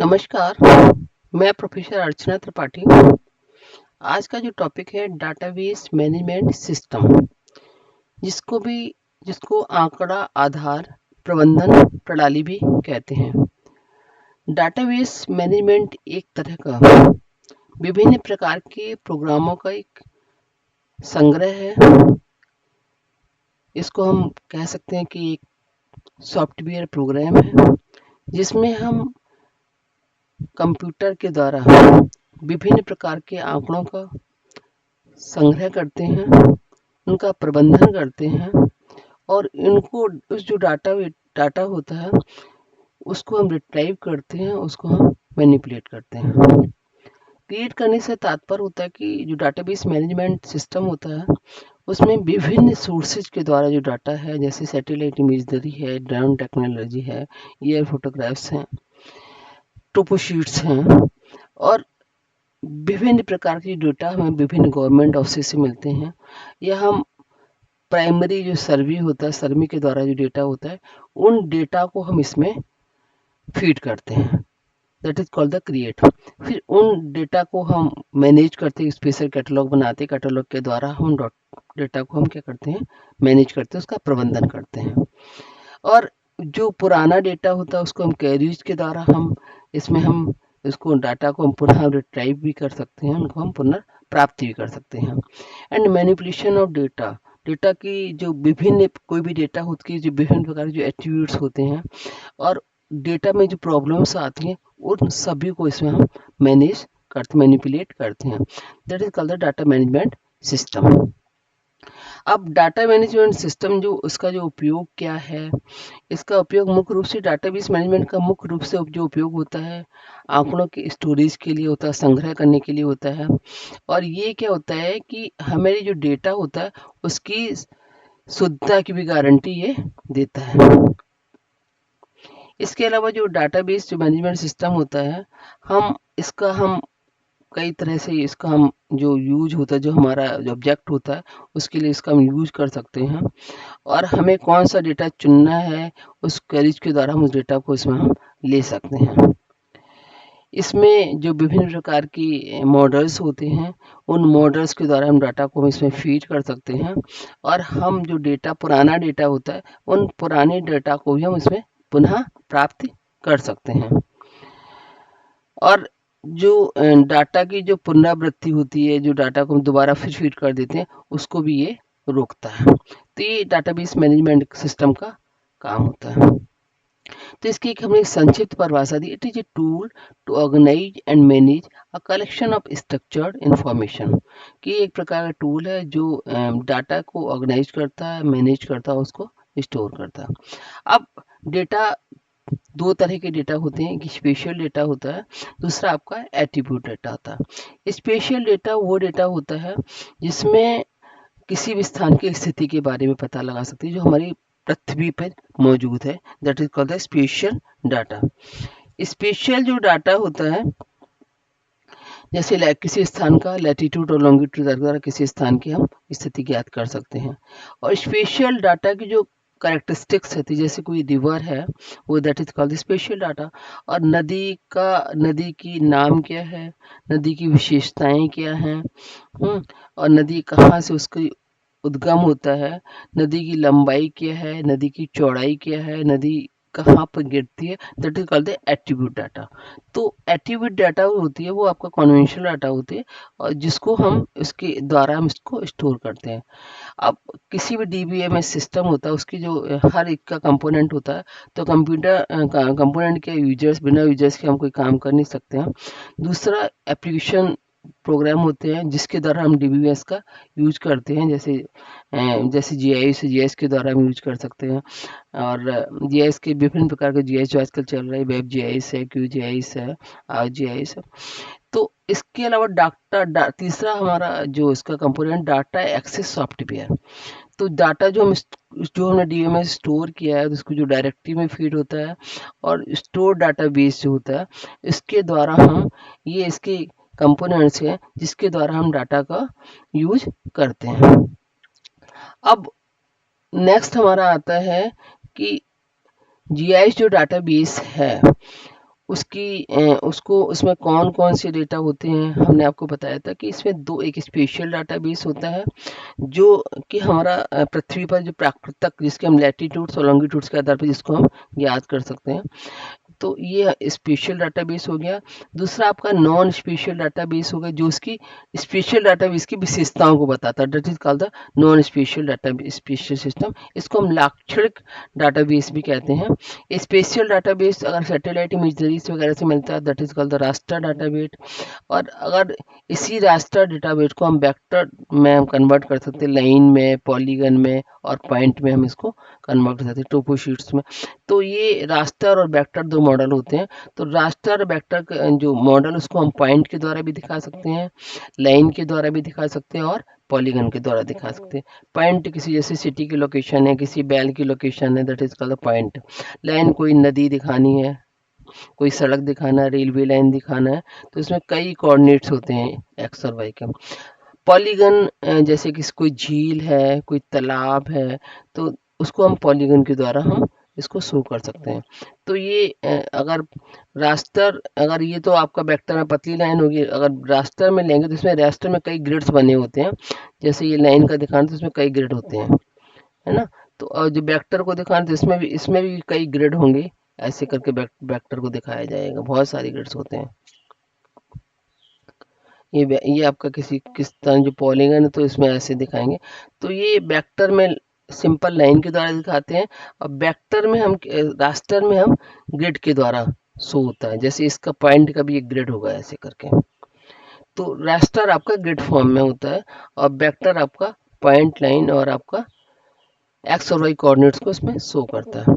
नमस्कार, मैं प्रोफेसर अर्चना त्रिपाठी। आज का जो टॉपिक है डाटाबेस मैनेजमेंट सिस्टम, जिसको भी जिसको आंकड़ा आधार प्रबंधन प्रणाली भी कहते हैं। डाटाबेस मैनेजमेंट एक तरह का विभिन्न प्रकार के प्रोग्रामों का एक संग्रह है। इसको हम कह सकते हैं कि एक सॉफ्टवेयर प्रोग्राम है, जिसमें हम कंप्यूटर के द्वारा विभिन्न प्रकार के आंकड़ों का संग्रह करते हैं, उनका प्रबंधन करते हैं और इनको उस जो डाटा होता है उसको हम रिट्राइव करते हैं, उसको हम मैनिपुलेट करते हैं। क्रिएट करने से तात्पर्य होता है कि जो डाटाबेस मैनेजमेंट सिस्टम होता है उसमें विभिन्न सोर्सेज के द्वारा जो डाटा है, जैसे सैटेलाइट इमेजरी है, ड्रोन टेक्नोलॉजी है, एयर फोटोग्राफ्स हैं, टोपोशीट्स हैं और विभिन्न प्रकार के डेटा हमें विभिन्न गवर्नमेंट ऑफिस से मिलते हैं, या हम प्राइमरी जो सर्वे होता है, सर्वे के द्वारा जो डेटा होता है, उन डेटा को हम इसमें फीड करते हैं, that is called the create. फिर उन डेटा को हम मैनेज करते हैं, स्पेशल कैटलॉग बनाते हैं, कैटलॉग के द्वारा हम डेटा को हम क्या करते हैं, मैनेज करते हैं, उसका प्रबंधन करते हैं। और जो पुराना डेटा होता है उसको हम क्वेरीज के द्वारा हम इसको डाटा को हम पुनः रिट्राइव भी कर सकते हैं, उनको हम पुनर्प्राप्ति भी कर सकते हैं। And manipulation of data, data की जो विभिन्न कोई भी डेटा होती है, जो विभिन्न प्रकार के जो एट्रीब्यूट्स होते हैं और डेटा में जो प्रॉब्लम्स आती हैं, उन सभी को इसमें हम मैनिपुलेट करते हैं। That is called the data management system. अब डाटा मैनेजमेंट सिस्टम जो उसका जो उपयोग क्या है, इसका उपयोग मुख्य रूप से डाटाबेस मैनेजमेंट का मुख्य रूप से जो उपयोग होता है आंकड़ों के स्टोरेज के लिए होता है, संग्रह करने के लिए होता है। और ये क्या होता है कि हमारे जो डेटा होता है उसकी शुद्धता की भी गारंटी ये देता है। इसके अलावा जो डाटाबेस जो मैनेजमेंट सिस्टम होता है, हम कई तरह से इसका हम जो यूज होता है, जो हमारा जो ऑब्जेक्ट होता है उसके लिए इसका हम यूज कर सकते हैं। और हमें कौन सा डेटा चुनना है, उस क्वेरीज के द्वारा हम उस डेटा को इसमें हम ले सकते हैं। इसमें जो विभिन्न प्रकार की मॉडल्स होते हैं, उन मॉडल्स के द्वारा हम डाटा को इसमें फीड कर सकते हैं और हम जो डेटा पुराना डेटा होता है उन पुराने डेटा को भी हम इसमें पुनः प्राप्त कर सकते हैं। और जो डाटा की जो पुनरावृत्ति होती है, जो डाटा को हम दोबारा फिर फीड कर देते हैं, उसको भी ये रोकता है। तो ये डाटाबेस मैनेजमेंट सिस्टम का काम होता है। तो इसकी एक हमने संक्षिप्त परिभाषा दी, it is a tool to organise and manage a collection of structured information, कि एक प्रकार का टूल है जो डाटा को ऑर्गेनाइज करता है, मैनेज करता है, उसको स्टोर करता है। अब डेटा दो तरह के डेटा होते हैं, कि स्पेशल डेटा होता है, दूसरा आपका एट्रीब्यूट डेटा होता है। स्पेशल डेटा वो डेटा होता है जिसमें किसी भी स्थान की स्थिति के बारे में पता लगा सकते हैं, जो हमारी पृथ्वी पर मौजूद है, that is called the special data. Special जो डाटा होता है, जैसे किसी स्थान का लैटिट्यूड और लॉन्गिट्यूड द्वारा किसी स्थान की हम स्थिति ज्ञात कर सकते हैं। और स्पेशल डाटा की जो कैरेक्टरिस्टिक्स होती है, जैसे कोई रिवर है, वो that is called special data. और नदी की नाम क्या है, नदी की विशेषताएं क्या हैं, और नदी कहाँ से उसकी उद्गम होता है, नदी की लंबाई क्या है, नदी की चौड़ाई क्या है, नदी कहाँ पर गिरती है, that is called the attribute data. तो एट्रीब्यूट डाटा होती है वो आपका कन्वेंशनल डाटा होती है, और जिसको हम इसके द्वारा हम इसको स्टोर करते हैं। अब किसी भी डीबीएमएस सिस्टम होता है, उसकी जो हर एक का कंपोनेंट होता है, तो कंप्यूटर कंपोनेंट के यूजर्स, बिना यूजर्स के हम कोई काम कर नहीं सकते हैं। दूसरा एप्लीकेशन प्रोग्राम होते हैं जिसके द्वारा हम डीबीएमएस का यूज करते हैं, जैसे जीआईएस के द्वारा हम यूज कर सकते हैं। और जीआईएस के विभिन्न प्रकार के जीआईएस जो आजकल चल रहे हैं, वेब जीआईएस है, क्यू जीआईएस है, आर जीआईएस है। तो इसके अलावा तीसरा हमारा जो इसका कंपोनेंट डाटा एक्सेस सॉफ्टवेयर। तो डाटा जो हमने डीएमएस स्टोर किया है, उसको जो डायरेक्टरी में फीड होता है, और स्टोर डाटाबेस जो होता है, इसके द्वारा हम ये इसके कंपोनेंट्स हैं जिसके द्वारा हम डाटा का यूज करते हैं। अब नेक्स्ट हमारा आता है कि जीआईएस जो डाटाबेस है उसको उसमें कौन कौन से डेटा होते हैं, हमने आपको बताया था कि इसमें दो, एक स्पेशल डाटाबेस होता है जो कि हमारा पृथ्वी पर जो प्राकृतिक, जिसके हम लैटिट्यूड्स और लॉन्गिट्यूड्स के आधार पर जिसको हम याद कर सकते हैं, तो ये स्पेशल डाटाबेस हो गया। दूसरा आपका नॉन स्पेशल डाटाबेस हो गया जो उसकी स्पेशल डाटाबेस की विशेषताओं को बताता है, that is called the non special database special system. इसको हम लाक्षणिक डाटाबेस भी कहते हैं। स्पेशल डाटाबेस अगर सैटेलाइट इमेजरीज वगैरह से मिलता है, that is called the raster database. और अगर इसी रास्टर डेटाबेस को हम वेक्टर में हम कन्वर्ट कर सकते हैं, लाइन में, पॉलीगन में और पॉइंट में हम इसको कन्वर्ट कर सकते हैं, टोपो शीट्स में। तो ये रास्टर और वेक्टर दो मॉडल होते हैं। तो रास्टर और वेक्टर जो मॉडल उसको हम पॉइंट के द्वारा भी दिखा सकते हैं, लाइन के द्वारा भी दिखा सकते हैं और पॉलीगन के द्वारा दिखा सकते हैं। पॉइंट किसी जैसे सिटी की लोकेशन है, किसी बैल की लोकेशन है, that is called point. Line कोई नदी दिखानी है, कोई सड़क दिखाना है, रेलवे लाइन दिखाना है, तो इसमें कई कोऑर्डिनेट्स होते हैं एक्स और वाई के। पॉलीगन जैसे कि कोई झील है, कोई तालाब है, तो उसको हम पॉलीगन के द्वारा हम इसको शो कर सकते हैं। तो ये अगर रास्टर, अगर ये तो आपका वेक्टर में पतली लाइन होगी, अगर रास्टर में लेंगे तो इसमें रास्टर में कई ग्रिड्स बने होते हैं। जैसे ये लाइन का दिखाना तो इसमें कई ग्रिड होते हैं, है ना। तो जो वेक्टर को दिखाना तो इसमें भी कई ग्रिड होंगे, ऐसे करके वेक्टर को दिखाया जाएगा, बहुत सारे ग्रिड्स होते हैं। ये आपका किस तरह जो पॉलीगन है तो इसमें ऐसे दिखाएंगे। तो ये वेक्टर में सिंपल लाइन के द्वारा दिखाते हैं, और वेक्टर में हम रास्टर में हम ग्रिड के द्वारा शो होता है। जैसे इसका पॉइंट का भी एक ग्रिड होगा ऐसे करके। तो रास्टर आपका ग्रिड फॉर्म में होता है और वेक्टर आपका पॉइंट, लाइन और आपका एक्स और वाई कोऑर्डिनेट्स को इसमें शो करता है।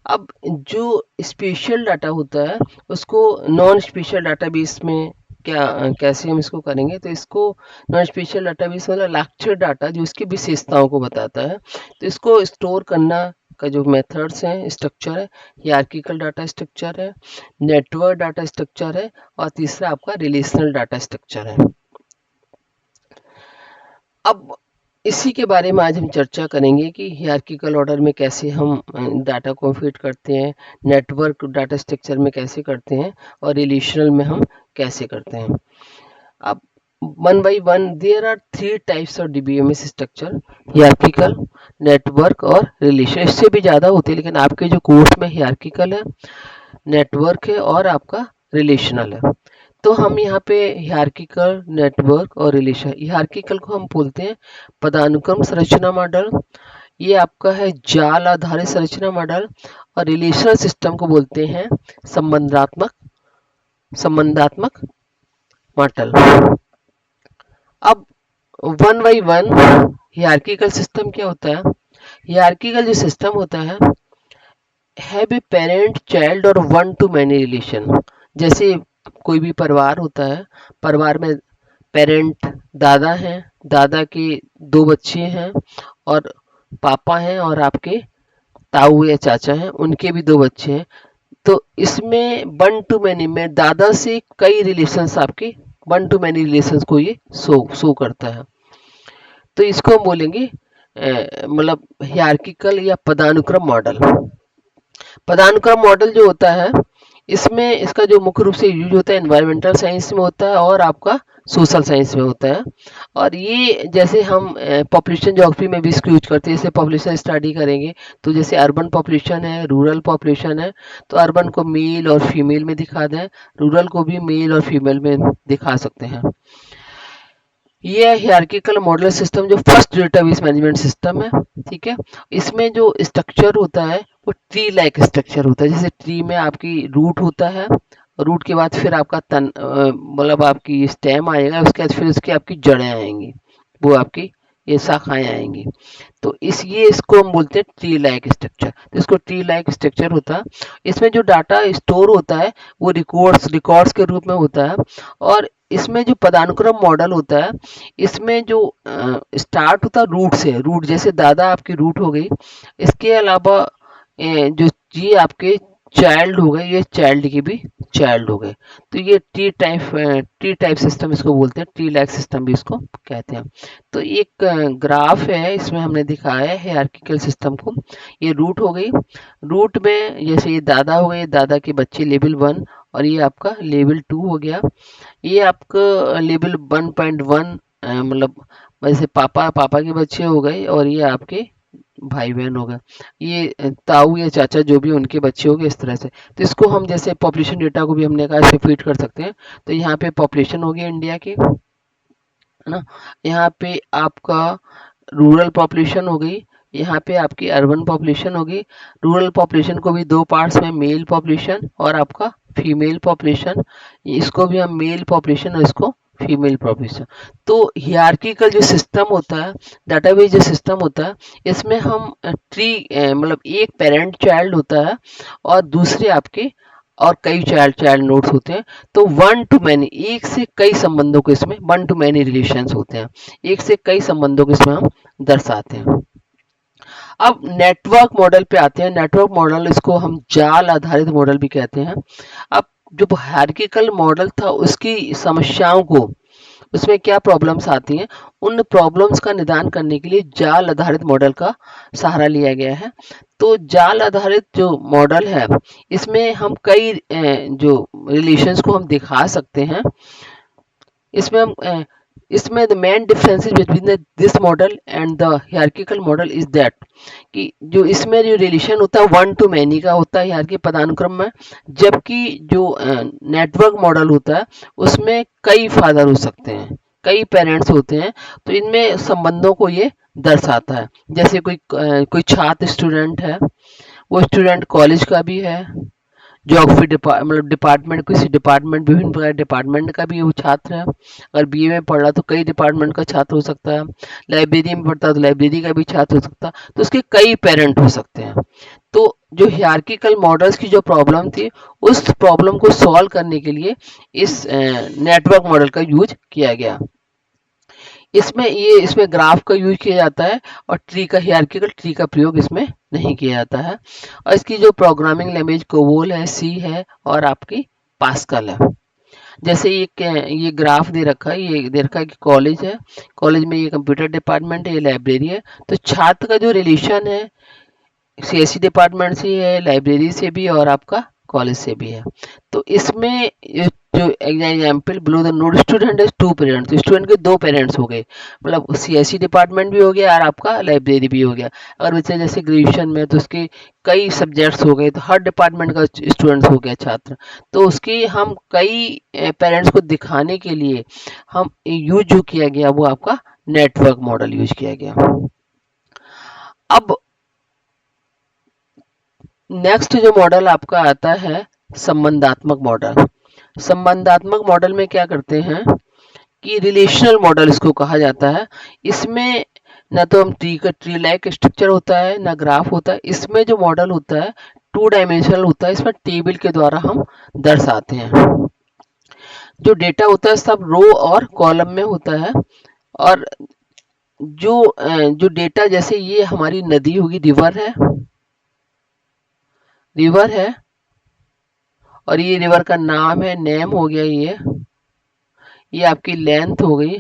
अब जो स्पेशल डाटा होता है उसको नॉन स्पेशल डाटाबेस में कैसे हम इसको करेंगे, तो इसको नॉन स्पेशल डाटाबेस मतलब लाक्षणिक डाटा जो इसकी विशेषताओं को बताता है। तो इसको स्टोर करना का जो मेथड्स हैं, स्ट्रक्चर है, हियरार्किकल डाटा स्ट्रक्चर है, नेटवर्क डाटा स्ट्रक्चर है, और तीसरा आपका रिलेशनल डाटा स्ट्रक्चर है। अब इसी के बारे में आज हम चर्चा करेंगे कि हियरार्किकल ऑर्डर में कैसे हम डाटा को फिट करते हैं, नेटवर्क डाटा स्ट्रक्चर में कैसे करते हैं, और रिलेशनल में हम कैसे करते हैं। अब one by one there are 3 types of DBMS structure, hierarchical, network और रिलेशन। इससे भी ज़्यादा होते हैं, लेकिन आपके जो कोर्स में हियरार्किकल है, नेटवर्क है और आपका रिलेशनल है। तो हम यहाँ पे हियरार्किकल, नेटवर्क और रिलेशन, हियरार्किकल को हम बोलते हैं पदानुक्रम संरचना मॉडल, ये आपका है जाल आधारित संरचना मॉडल, और रिलेशनल सिस्टम को बोलते हैं संबंधात्मक मॉडल। अब one by one hierarchical system क्या होता है। हियरार्किकल जो सिस्टम होता है बे पेरेंट, चाइल्ड और वन टू मैनी रिलेशन। जैसे कोई भी परिवार होता है, परिवार में पेरेंट दादा हैं, दादा के 2 बच्चे हैं, और पापा हैं, और आपके ताऊ या चाचा हैं, उनके भी 2 बच्चे हैं। तो इसमें वन टू मैनी में दादा से कई रिलेशंस, आपके वन टू मैनी रिलेशंस को ये शो करता है। तो इसको हम बोलेंगे मतलब हियरार्किकल या पदानुक्रम मॉडल। पदानुक्रम मॉडल जो होता है, इसमें इसका जो मुख्य रूप से यूज होता है एनवायरमेंटल साइंस में होता है और आपका सोशल साइंस में होता है। और ये जैसे हम पॉपुलेशन ज्योग्राफी में भी इसको यूज करते हैं, जैसे पॉपुलेशन स्टडी करेंगे तो जैसे अर्बन पॉपुलेशन है, रूरल पॉपुलेशन है, तो अर्बन को मेल और फीमेल में दिखा दें, रूरल को भी मेल और फीमेल में दिखा सकते हैं। ये है हियरार्किकल मॉडल सिस्टम, जो फर्स्ट डेटाबेस मैनेजमेंट सिस्टम है। ठीक है, इसमें जो स्ट्रक्चर होता है वो ट्री लाइक स्ट्रक्चर होता है। जैसे ट्री में आपकी रूट होता है, रूट के बाद फिर आपका तन मतलब आपकी स्टेम आएगा, उसके बाद फिर उसकी आपकी जड़ें आएंगी, वो आपकी ये शाखाएं आएंगी। तो इसको हम बोलते हैं ट्री लाइक स्ट्रक्चर। तो इसको ट्री लाइक स्ट्रक्चर होता है। इसमें जो डाटा स्टोर होता है वो रिकॉर्ड्स के रूप में होता है। और इसमें जो पदानुक्रम मॉडल होता है, इसमें जो स्टार्ट होता है रूट से, रूट जैसे दादा आपकी रूट हो गई, इसके अलावा जो ये आपके चाइल्ड हो गए, ये चाइल्ड की भी चाइल्ड हो गए। तो ये ट्री टाइप सिस्टम इसको बोलते हैं, ट्री लाइक सिस्टम भी इसको कहते हैं। तो एक ग्राफ है, इसमें हमने दिखाया है हायरार्किकल सिस्टम को। ये रूट हो गई, रूट में जैसे ये दादा हो गए, दादा के बच्चे लेवल 1 और ये आपका लेवल 2 हो गया। ये आपका लेवल 1.1 मतलब जैसे पापा पापा के बच्चे हो गए, और ये आपके भाई बहन हो गए, ये ताऊ या चाचा जो भी उनके बच्चे हो गए, इस तरह से। तो इसको हम जैसे पॉपुलेशन डेटा को भी हमने कहा ऐसे फीड कर सकते हैं। तो यहाँ पे पॉपुलेशन हो गई इंडिया की, है ना। यहाँ पे आपका रूरल पॉपुलेशन हो गई, यहाँ पे आपकी अर्बन पॉपुलेशन होगी। रूरल पॉपुलेशन को भी दो पार्ट्स में, मेल पॉपुलेशन और आपका फीमेल पॉपुलेशन। इसको भी हम मेल पॉपुलेशन और इसको फीमेल पॉपुलेशन। तो हियरार्किकल जो सिस्टम होता है, डाटाबेस जो सिस्टम होता है, इसमें हम ट्री मतलब एक पेरेंट चाइल्ड होता है और दूसरे आपके और कई चाइल्ड चाइल्ड नोड्स होते हैं। तो वन टू मैनी, एक से कई संबंधों को इसमें वन टू मैनी रिलेशंस होते हैं, एक से कई संबंधों को इसमें हम दर्शाते हैं। अब नेटवर्क मॉडल पे आते हैं। नेटवर्क मॉडल, इसको हम जाल आधारित मॉडल भी कहते हैं। अब जो हायरार्किकल मॉडल था उसकी समस्याओं को, उसमें क्या प्रॉब्लम्स आती हैं, उन प्रॉब्लम्स का निदान करने के लिए जाल आधारित मॉडल का सहारा लिया गया है। तो जाल आधारित जो मॉडल है, इसमें हम कई जो रिलेशंस को हम दिखा सकते हैं। इसमें हम इसमें the main differences between this model and the hierarchical model is that कि जो इसमें जो रिलेशन होता है वन टू मैनी का होता है हायरार्की पदानुक्रम में, जबकि जो नेटवर्क मॉडल होता है उसमें कई फादर हो सकते हैं, कई पेरेंट्स होते हैं। तो इनमें संबंधों को ये दर्शाता है। जैसे कोई छात्र स्टूडेंट है, वो स्टूडेंट कॉलेज का भी है, ज्योग्राफी मतलब डिपार्टमेंट, किसी डिपार्टमेंट, विभिन्न प्रकार डिपार्टमेंट का भी वो छात्र है। अगर बीए में पढ़ रहा तो कई डिपार्टमेंट का छात्र हो सकता है। लाइब्रेरी में पढ़ता है तो लाइब्रेरी का भी छात्र हो सकता है। तो उसके कई पेरेंट हो सकते हैं। तो जो हियरार्किकल मॉडल्स की जो प्रॉब्लम थी, उस प्रॉब्लम को सॉल्व करने के लिए इस नेटवर्क मॉडल का यूज किया गया। इसमें ग्राफ का यूज किया जाता है और ट्री का, हियरार्किकल ट्री का प्रयोग इसमें नहीं किया जाता है। और इसकी जो प्रोग्रामिंग लैंग्वेज कोबोल है, सी है और आपकी पास्कल है। जैसे ये ग्राफ दे रखा है, ये दे रखा है कि कॉलेज है, कॉलेज में ये कंप्यूटर डिपार्टमेंट है, ये लाइब्रेरी है। तो छात्र का जो रिलेशन है सीएससी डिपार्टमेंट से है, लाइब्रेरी से भी और आपका कॉलेज से भी है। तो इसमें जो example below the node student is two parents, student के दो पेरेंट्स हो गए, मतलब सीएससी डिपार्टमेंट भी हो गया और आपका लाइब्रेरी भी हो गया। अगर बच्चे जैसे ग्रेजुएशन में तो उसके कई सब्जेक्ट्स हो गए, तो हर डिपार्टमेंट का स्टूडेंट्स हो गया छात्र। तो उसकी हम कई पेरेंट्स को दिखाने के लिए हम यूज जो किया गया वो आपका नेटवर्क मॉडल यूज किया गया। अब नेक्स्ट जो मॉडल आपका आता है संबंधात्मक मॉडल। संबंधात्मक मॉडल में क्या करते हैं कि रिलेशनल मॉडल इसको कहा जाता है। इसमें ना तो हम ट्री लाइक स्ट्रक्चर होता है, ना ग्राफ होता है। इसमें जो मॉडल होता है टू डायमेंशनल होता है। इसमें टेबल के द्वारा हम दर्शाते हैं। जो डेटा होता है सब रो और कॉलम में होता है। और जो डेटा, जैसे ये हमारी नदी होगी, रिवर है और ये रिवर का नाम है, नेम हो गया ये आपकी लेंथ हो गई,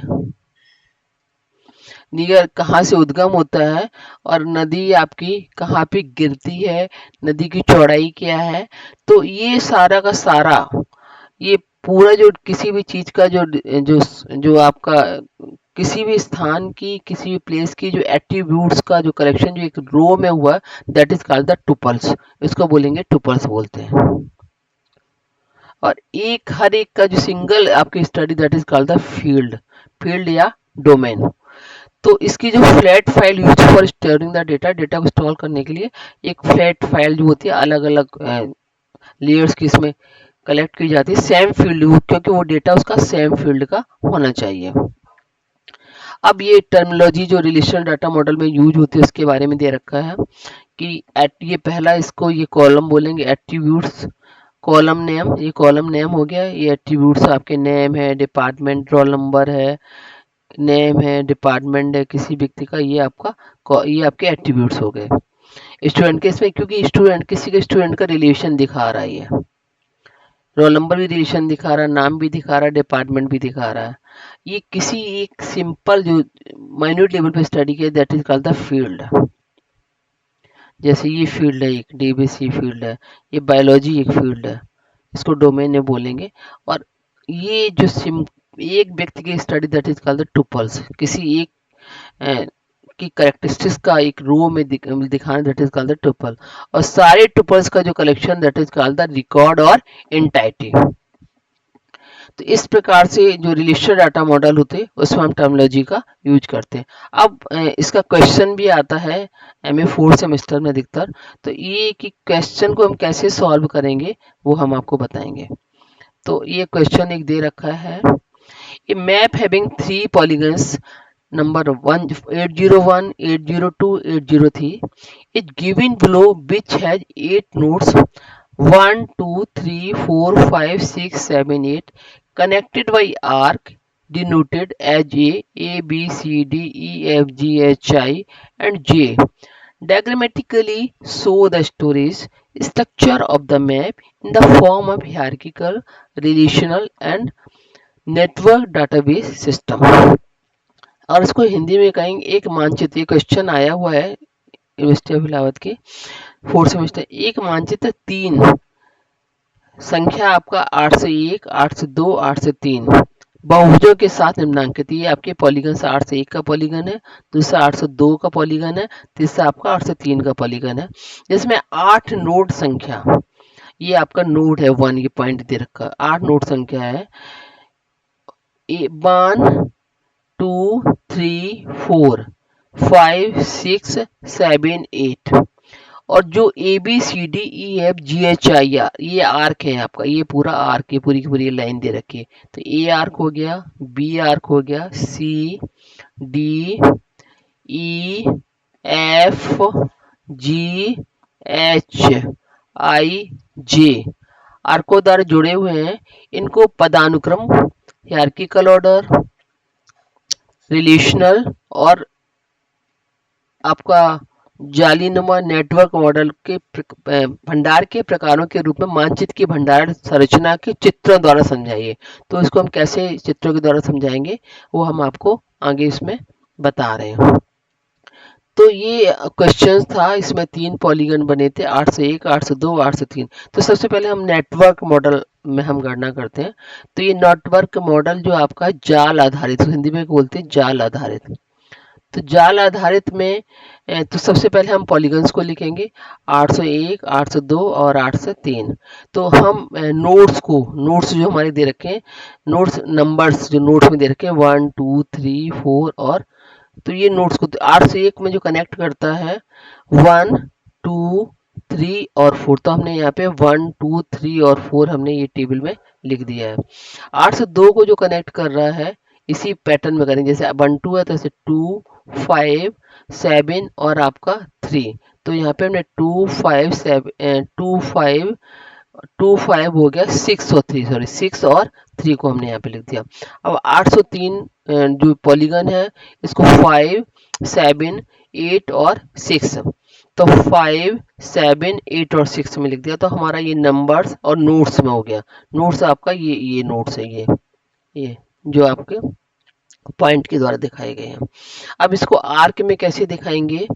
नियर कहाँ से उद्गम होता है, और नदी आपकी कहाँ पे गिरती है, नदी की चौड़ाई क्या है। तो ये सारा का सारा, ये पूरा जो किसी भी चीज का जो जो आपका किसी भी स्थान की, किसी भी प्लेस की जो एट्रीब्यूट्स का जो कलेक्शन जो एक रो में हुआ, that is called the tuples. इसको बोलेंगे टुपल्स बोलते हैं। और हर एक का जो सिंगल आपकी study, that is called the field या डोमेन। तो इसकी जो flat file use for storing the data, data को स्टोर करने के लिए एक फ्लैट फाइल जो होती है अलग अलग लेयर्स की इसमें कलेक्ट की जाती है, सेम फील्ड, क्योंकि वो डेटा उसका सेम फील्ड का होना चाहिए। अब ये टर्मिनोलॉजी जो रिलेशनल डाटा मॉडल में यूज होती है उसके बारे में दे रखा है कि ये पहला, इसको ये कॉलम बोलेंगे, एट्रीब्यूट्स, कॉलम नेम, ये कॉलम नेम हो गया। ये एट्रीब्यूट्स आपके नेम है, डिपार्टमेंट, रोल नंबर है, नेम है, डिपार्टमेंट है किसी व्यक्ति का, ये आपके एट्रीब्यूट्स हो गए। स्टूडेंट के इसमें, क्योंकि स्टूडेंट किसी के स्टूडेंट का रिलेशन दिखा रहा है, रोल नंबर भी रिलेशन दिखा रहा है, नाम भी दिखा रहा है, डिपार्टमेंट भी दिखा रहा है। ये किसी एक सिंपल जो माइन्यूट लेवल पे स्टडी किया, that is called the field. जैसे ये फील्ड है, एक डीबीसी फील्ड है, ये बायोलॉजी एक फील्ड है, इसको डोमेन में बोलेंगे। और ये जो एक व्यक्ति की study that is called the tuples, किसी एक की कैरेक्टरिस्टिक्स का एक रो में दिखाना that is called the tuple. और सारे टुपल्स का जो collection that is called the record और एंटाइटी। तो इस प्रकार से जो रिलेशनल डाटा मॉडल होते हैं उसमें हम टर्मिनोलॉजी का यूज करते हैं। अब इसका क्वेश्चन भी आता है MA 4 सेमेस्टर में अधिकतर। तो ये कि क्वेश्चन को हम कैसे सॉल्व करेंगे वो हम आपको बताएंगे। तो ये क्वेश्चन एक दे रखा है, ए map having 3 polygons number 1 801 802 803 is given below, which has 8 nodes 1 2 3 4 5 6 7 8 connected by arc denoted as A B C D E F G H I and J. Diagrammatically show the storage structure of the map in the form of hierarchical, relational and network database system. और इसको हिंदी में कहेंगे एक मानचित्र। ये question आया हुआ है यूनिवर्सिटी ऑफ इलाहाबाद के 4th सेमेस्टर। एक मानचित्र 3 संख्या आपका 801 802 803 बहुभुजों के साथ निम्नांकित। ये आपके पॉलीगन से 801 का पॉलीगन है, दूसरा 802 का पॉलीगन है, तीसरा आपका 803 का पॉलीगन है, जिसमें 8 नोड संख्या, ये आपका नोड है 1, ये पॉइंट दे रखा है, 8 नोड संख्या है 1 2 3 4 5 6 7 8। और जो ABCDEFGHIR ये आर्क है आपका, ये पूरा आर्क, ये पूरी की पूरी लाइन दे रखी है। तो A आर्क हो गया, B आर्क हो गया, C D E F G H I J आर्कों द्वारा जुड़े हुए हैं। इनको पदानुक्रम, हायरार्किकल ऑर्डर, रिलेशनल और आपका जालीनुमा नेटवर्क मॉडल के भंडार के प्रकारों के रूप में मानचित्र की भंडार संरचना के चित्रों द्वारा समझाइए। तो इसको हम कैसे चित्रों के द्वारा समझाएंगे वो हम आपको आगे इसमें बता रहे हैं। तो ये क्वेश्चन था, इसमें 3 पॉलीगन बने थे 801 802 803। तो सबसे पहले हम नेटवर्क मॉडल में हम गणना करते हैं। तो ये नेटवर्क मॉडल जो आपका जाल आधारित, हिंदी में बोलते हैं जाल आधारित। तो जाल आधारित में तो सबसे पहले हम पॉलीगन्स को लिखेंगे 801 802 और 803। तो हम नोड्स जो हमारे दे रखे हैं, नोड्स नंबर्स जो नोड्स में दे रखे हैं 1 2 3 4 और, तो ये नोड्स को 801 में जो कनेक्ट करता है 1 2 3 और 4। तो हमने यहाँ पे 1 2 3 और 4 हमने ये टेबल में लिख दिया है। 802 को जो कनेक्ट कर रहा है इसी पैटर्न में करेंगे, जैसे 1 2 है तो ऐसे 2 5 7 और आपका 3। तो यहाँ पे हमने 2 5 7 2 5 2 5 हो गया 6 और 3, सॉरी 6 और 3 को हमने यहाँ पे लिख दिया। अब 803 जो पॉलीगन है इसको 5 7 8 और 6, तो 5 7 8 और 6 में लिख दिया। तो हमारा ये नंबर्स और नोट्स में हो गया। नोट्स आपका ये नोट्स है, ये जो आपके पॉइंट के द्वारा दिखाए गए हैं। अब इसको आर्क में कैसे दिखाएंगे,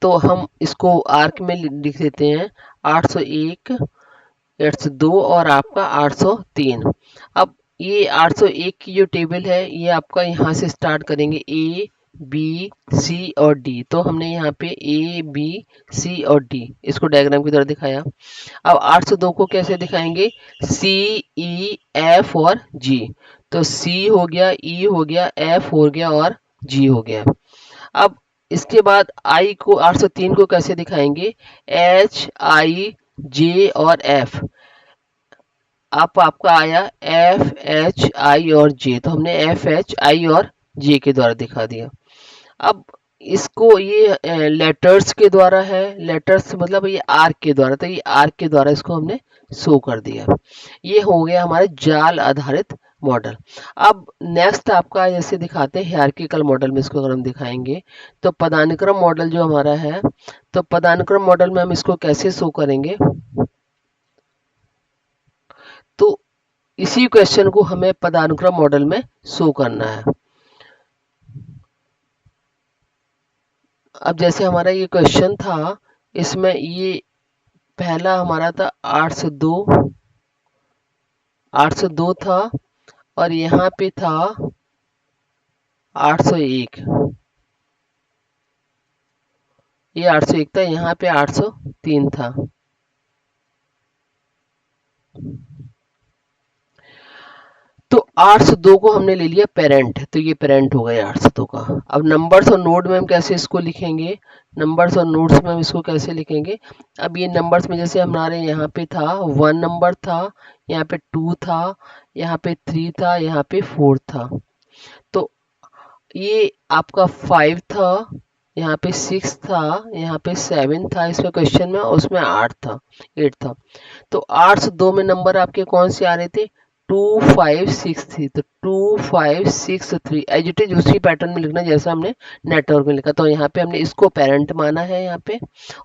तो हम इसको आर्क में लिख देते हैं 801 802 और आपका 803। अब ये 801 की जो टेबल है ये आपका यहाँ से स्टार्ट करेंगे A B C और D। तो हमने यहाँ पे A B C और D इसको डायग्राम की तरह दिखाया। अब 802 को कैसे दिखाएंगे, C E F और G। तो C हो गया, E हो गया, F हो गया और G हो गया। अब इसके बाद I को 803 को कैसे दिखाएंगे, H I J और F। अब आपका आया F H I और J, तो हमने F H I और J के द्वारा दिखा दिया। अब इसको ये लेटर्स के द्वारा है, लेटर्स मतलब ये आर्क के द्वारा, तो ये आर्क के द्वारा इसको हमने शो कर दिया। ये हो गया हमारे जाल आधारित मॉडल। अब नेक्स्ट आपका जैसे दिखाते हैं हायरार्किकल मॉडल में, इसको अगर हम दिखाएंगे तो पदानुक्रम मॉडल जो हमारा है, तो पदानुक्रम मॉडल में हम इसको कैसे शो करेंगे, तो इसी क्वेश्चन को हमें पदानुक्रम मॉडल में शो करना है। अब जैसे हमारा ये क्वेश्चन था, इसमें ये पहला हमारा था 802 802 था और यहाँ पे था 801, ये 801 था, यहाँ पे 803 था। तो 802 को हमने ले लिया पेरेंट, तो ये पेरेंट हो गया 802 का। अब नंबर्स और नोड में हम कैसे इसको लिखेंगे, नंबर्स और नोड्स में हम इसको कैसे लिखेंगे। अब ये नंबर्स में जैसे हमारे यहाँ पे था 1 नंबर था, यहाँ पे 2 था, यहाँ पे 3 था, यहाँ पे 4 था। तो ये आपका 5 था, यहाँ पे 6 था, यहाँ पे 7 था इसमें क्वेश्चन में, और उसमें 8 था। तो 802 में नंबर आपके कौन से आ रहे थे, 2563। तो 2563 एज इट इज उसी पैटर्न में लिखना जैसा हमने नेटवर्क में लिखा। तो यहाँ पे हमने इसको पेरेंट माना है यहाँ पे,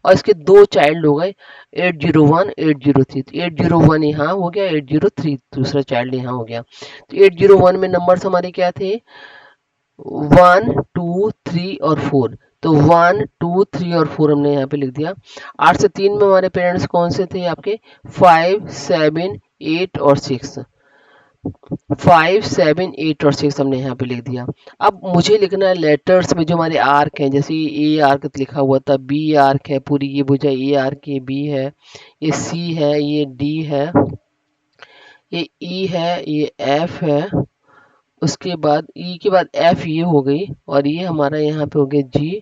और इसके दो चाइल्ड हो गए 801 803। तो 801 यहाँ हो गया, 803 दूसरा चाइल्ड यहाँ हो गया। तो 801 में नंबर्स हमारे क्या थे, 1 2 3 और 4। तो 1 2 3 और 4 हमने यहाँ पे लिख दिया। 8 से 3 में हमारे पेरेंट्स कौन से थे आपके, 5 7 8 और 6। 5 7 8 और 6 हमने यहाँ पे लिख दिया। अब मुझे लिखना है लेटर्स में जो हमारे आर्क हैं, जैसे ए आर्क लिखा हुआ था, बी आर्क है, पूरी ये भुजा ए आर्क है, बी है, ये सी है, ये डी है, ये ई है, ये एफ है, उसके बाद ई के बाद एफ ये हो गई, और ये हमारा यहाँ पे हो गया जी,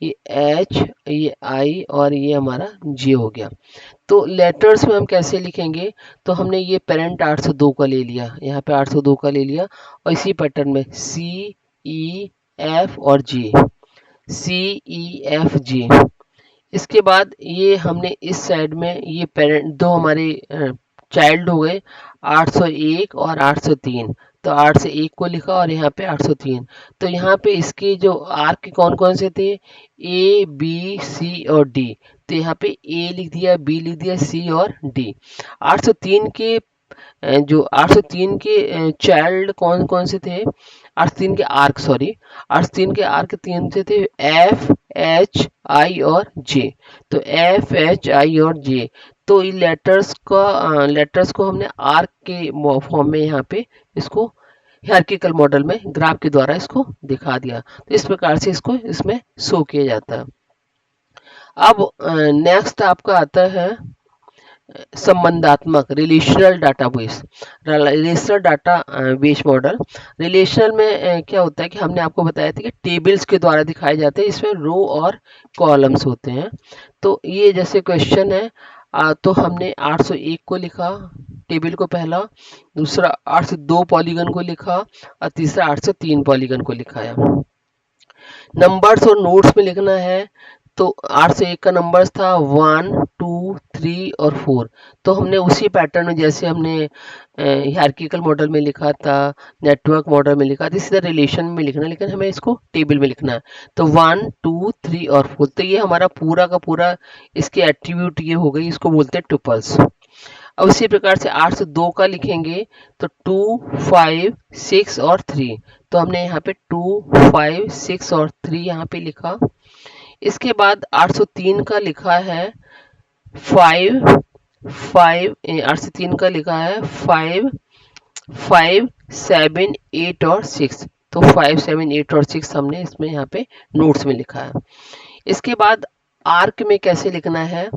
ये एच, ये आई, और ये हमारा जे हो गया। तो लेटर्स में हम कैसे लिखेंगे, तो हमने ये पेरेंट 802 का ले लिया, यहाँ पे 802 का ले लिया, और इसी पैटर्न में सी ई एफ और जे, सी ई एफ जे। इसके बाद ये हमने इस साइड में ये पेरेंट दो हमारे चाइल्ड हो गए 801 और 803। तो 8 से 1 को लिखा और यहाँ पे 803। तो यहाँ पे इसके जो आर्क कौन कौन से थे, ए बी सी और डी। तो यहाँ पे ए लिख दिया, बी लिख दिया, सी और डी। 803 के जो 803 के चाइल्ड कौन कौन से थे, 803 के आर्क, सॉरी 803 के आर्क तीन से थे, एफ एच आई और जे। तो एफ एच आई और जे, तो इन लेटर्स को हमने आर्क के फॉर्म में यहाँ पे इसको हायरार्किकल मॉडल में ग्राफ के द्वारा इसको दिखा दिया। तो इस प्रकार से इसको इसमें शो किया जाता है। अब नेक्स्ट आपका आता है संबंधात्मक relational database, relational data base model. Relational में क्या होता है कि हमने आपको बताया था कि टेबल्स के द्वारा दिखाए जाते हैं, इसमें रो और कॉलम्स होते हैं। तो ये जैसे क्वेश्चन है, तो हमने 801 को लिखा टेबल को पहला, दूसरा 802 पॉलीगन को लिखा, और तीसरा 803 पॉलीगन को लिखा है। नंबर्स और नोट्स में लिखना है, तो 8 से 1 का नंबर्स था 1 2 3 और 4। तो हमने उसी पैटर्न में जैसे हमने हायरार्किकल मॉडल में लिखा था, नेटवर्क मॉडल में लिखा था, इसी तरह रिलेशन में लिखना है, लेकिन हमें इसको टेबल में लिखना है। तो 1 2 3 और 4, तो ये हमारा पूरा का पूरा इसके एट्रीब्यूट ये हो गई, इसको बोलते हैं टुपल्स। अब इसी प्रकार से 8 से 2 का लिखेंगे, तो 2 5 6 और 3। तो हमने यहाँ पे 2 5 6 और 3 यहाँ पे लिखा। इसके बाद 803 का लिखा है 5 5, 803 का लिखा है 5 5 7 8 और 6। तो 5 7 8 और 6 हमने इसमें यहाँ पे नोट्स में लिखा है। इसके बाद आर्क में कैसे लिखना है,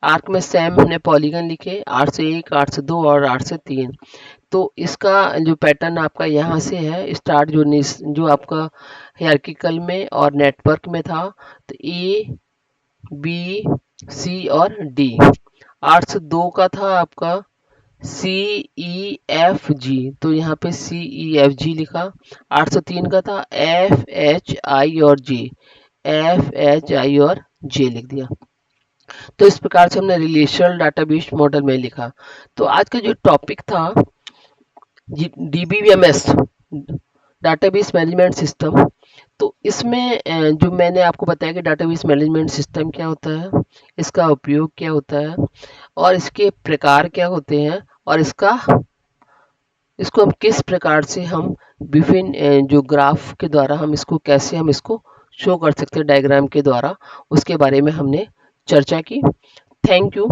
आर्क में सेम हमने पॉलीगन लिखे 8 से 1 8 से 2 और 8 से 3। तो इसका जो पैटर्न आपका यहाँ से है स्टार्ट, जो आपका हायरार्किकल में और नेटवर्क में था, तो ए बी सी और डी। 8 से 2 का था आपका सी ई एफ जी, तो यहाँ पे सी ई एफ जी लिखा। 8 से 3 का था एफ एच आई और जे, एफ एच आई और जे लिख दिया। तो इस प्रकार से हमने रिलेशनल डाटाबेस मॉडल में लिखा। तो आज का जो टॉपिक था DBMS, डाटाबेस मैनेजमेंट सिस्टम। तो इसमें जो मैंने आपको बताया कि डाटाबेस मैनेजमेंट सिस्टम क्या होता है, इसका उपयोग क्या होता है, और इसके प्रकार क्या होते हैं, और इसको हम किस प्रकार से हम विभिन्न जो ग्राफ के द्वारा हम इसको कैसे हम इसको शो कर सकते हैं डायग्राम के द्वारा, उसके बारे में हमने चर्चा की। Thank you.